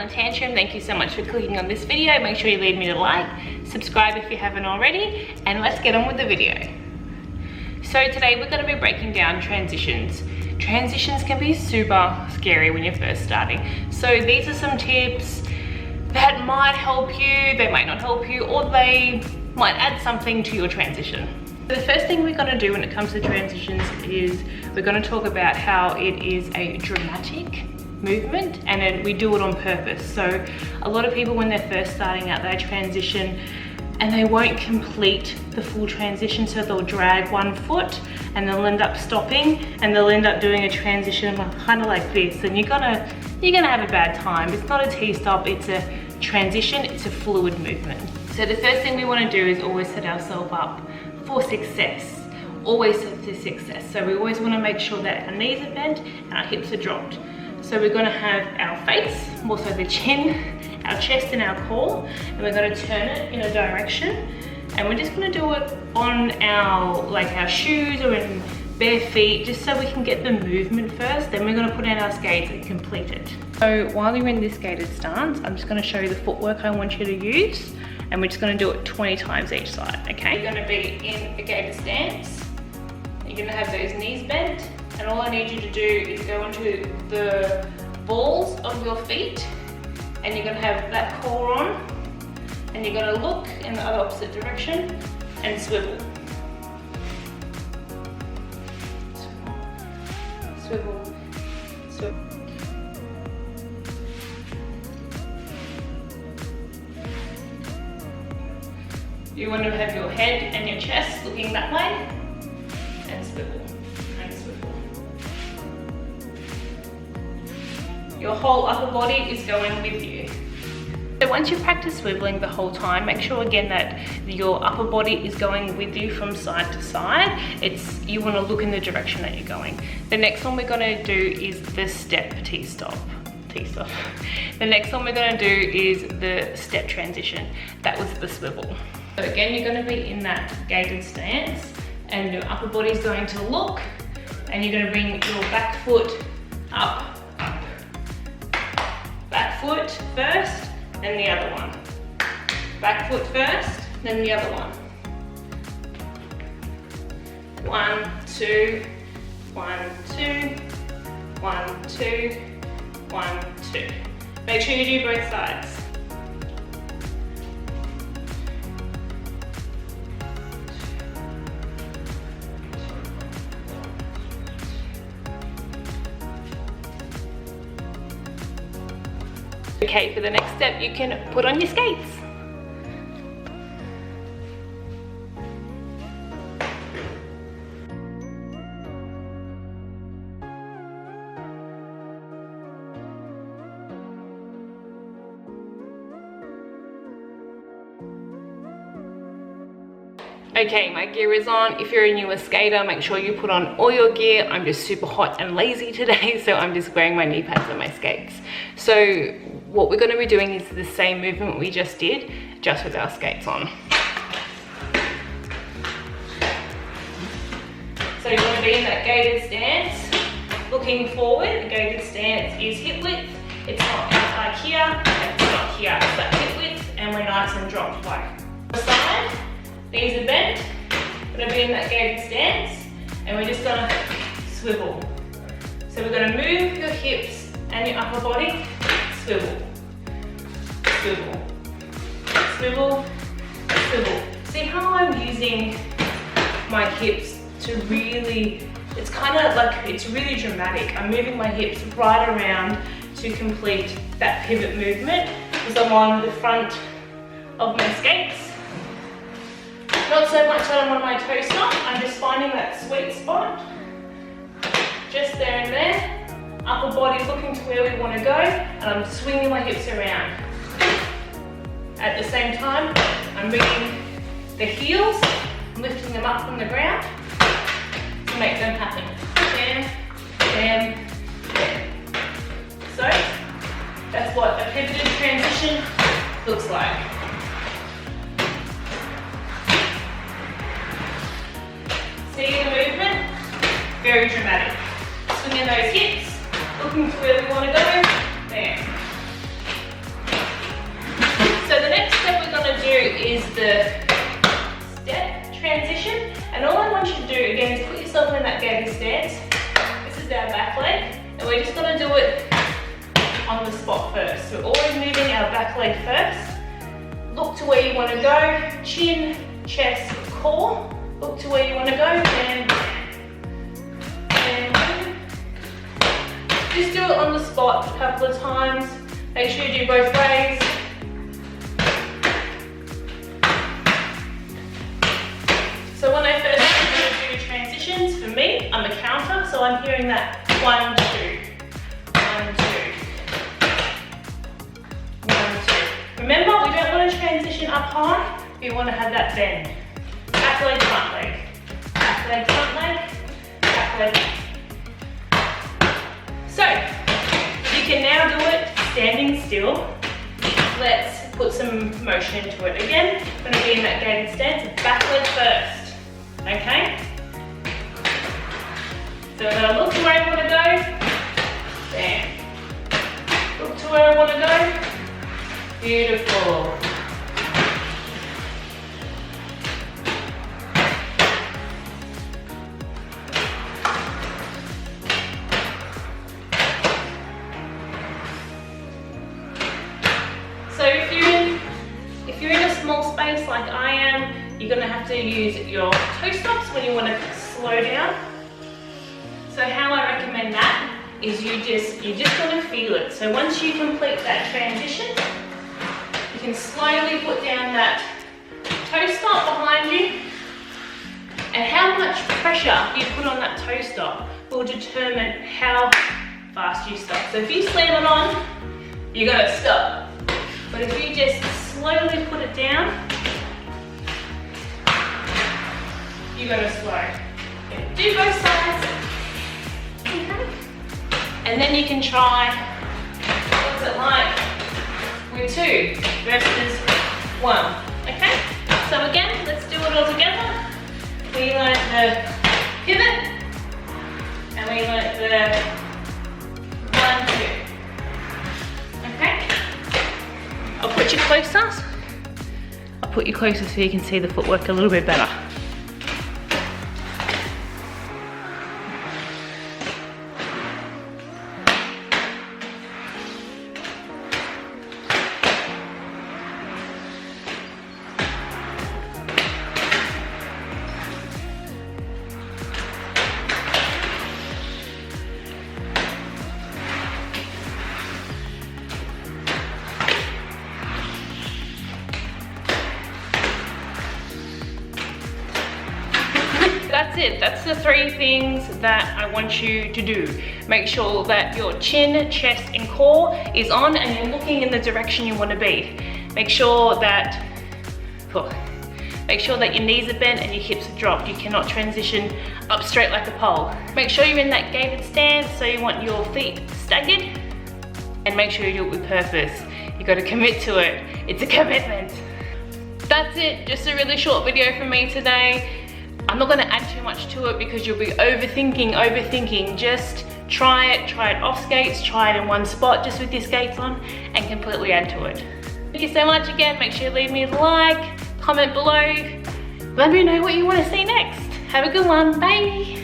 Talent Tantrum. Thank you so much for clicking on this video. Make sure you leave me a like, subscribe if you haven't already, and let's get on with the video. So today we're going to be breaking down transitions. Transitions can be super scary when you're first starting. So these are some tips that might help you, they might not help you, or they might add something to your transition. The first thing we're going to do when it comes to transitions is we're going to talk about how it is a dramatic movement and we do it on purpose. So a lot of people when they're first starting out, they transition and they won't complete the full transition, so they'll drag one foot and they'll end up stopping and they'll end up doing a transition kind of like this, and you're gonna have a bad time. It's not a T-stop, it's a transition, it's a fluid movement. So the first thing we want to do is always set ourselves up for success. Always for success. So we always want to make sure that our knees are bent and our hips are dropped. So we're going to have our face, more so the chin, our chest and our core, and we're going to turn it in a direction, and we're just going to do it on our shoes or in bare feet, just so we can get the movement first. Then we're going to put in our skates and complete it. So while you're in this gated stance, I'm just going to show you the footwork I want you to use, and we're just going to do it 20 times each side. Okay, you're going to be in a gated stance. You're going to have those knees bent, and all I need you to do is go into the balls of your feet, and you're going to have that core on, and you're going to look in the other opposite direction and swivel. Swivel, swivel. You want to have your head and your chest looking that way, and swivel, and swivel. Your whole upper body is going with you. So once you practice swiveling the whole time, make sure again that your upper body is going with you from side to side. You want to look in the direction that you're going. The next one we're going to do is the step T-stop. The next one we're going to do is the step transition. That was the swivel. So again, you're going to be in that gated stance, and your upper body is going to look, and you're going to bring your back foot up. Back foot first, then the other one. Back foot first, then the other one. 1, 2, 1, 2, 1, 2, 1, 2. Make sure you do both sides. Okay, for the next step, you can put on your skates. Okay, my gear is on. If you're a newer skater, make sure you put on all your gear. I'm just super hot and lazy today, so I'm just wearing my knee pads on my skates. So what we're going to be doing is the same movement we just did, just with our skates on. So you want to be in that gated stance, looking forward. The gated stance is hip width. It's not like here, it's not here. It's that hip width, and we're nice and dropped like the side. Knees are bent. We're going to be in that gated stance, and we're just going to swivel. So we're going to move your hips and your upper body. Swivel, swivel, swivel, swivel. See how I'm using my hips to really, it's kind of like, it's really dramatic. I'm moving my hips right around to complete that pivot movement because I'm on the front of my skates. Not so much that I'm on my toe stop, I'm just finding that sweet spot. Just there and there. Upper body looking to where we want to go, and I'm swinging my hips around. At the same time, I'm bringing the heels, lifting them up from the ground to make them happen. Bam, bam, bam. So, that's what a pivoted transition looks like. See the movement? Very dramatic. Swinging those hips, looking to where we want to go. Bam. back leg first. Look to where you want to go, chin, chest, core. Look to where you want to go, and just do it on the spot a couple of times. Make sure you do both ways. So when I first do transitions, for me, I'm a counter, so I'm hearing that 1, 2, 1, 2, 1, 2. Remember, we don't want to transition up high, we want to have that bend. Back leg, front leg. Back leg, front leg. Back leg. So, you can now do it standing still. Let's put some motion into it. Again, I'm going to be in that gated stance, back leg first. Okay? So I'm going to look to where I want to go. Bam. Look to where I want to go. Beautiful. So if you're in a small space like I am, you're going to have to use your toe stops when you want to slow down. So how I recommend that is you just want to feel it. So once you complete that transition, you can slowly put down that toe stop behind you, and how much pressure you put on that toe stop will determine how fast you stop. So if you slam it on, you're going to stop. But if you just slowly put it down, you're going to slow. Do both sides. Okay. And then you can try, what's it like with 2 versus 1. Okay? So again, let's do it all together. We learnt the pivot, and we learnt the 1, 2. Okay? I'll put you closer. I'll put you closer so you can see the footwork a little bit better. That's it. That's the 3 things that I want you to do. Make sure that your chin, chest, and core is on and you're looking in the direction you want to be. Make sure that your knees are bent and your hips are dropped. You cannot transition up straight like a pole. Make sure you're in that gated stance, so you want your feet staggered, and make sure you do it with purpose. You got to commit to it. It's a commitment. That's it. Just a really short video from me today. I'm not going to add too much to it because you'll be overthinking. Just try it off skates, try it in one spot just with your skates on, and completely add to it. Thank you so much again. Make sure you leave me a like, comment below. Let me know what you want to see next. Have a good one. Bye.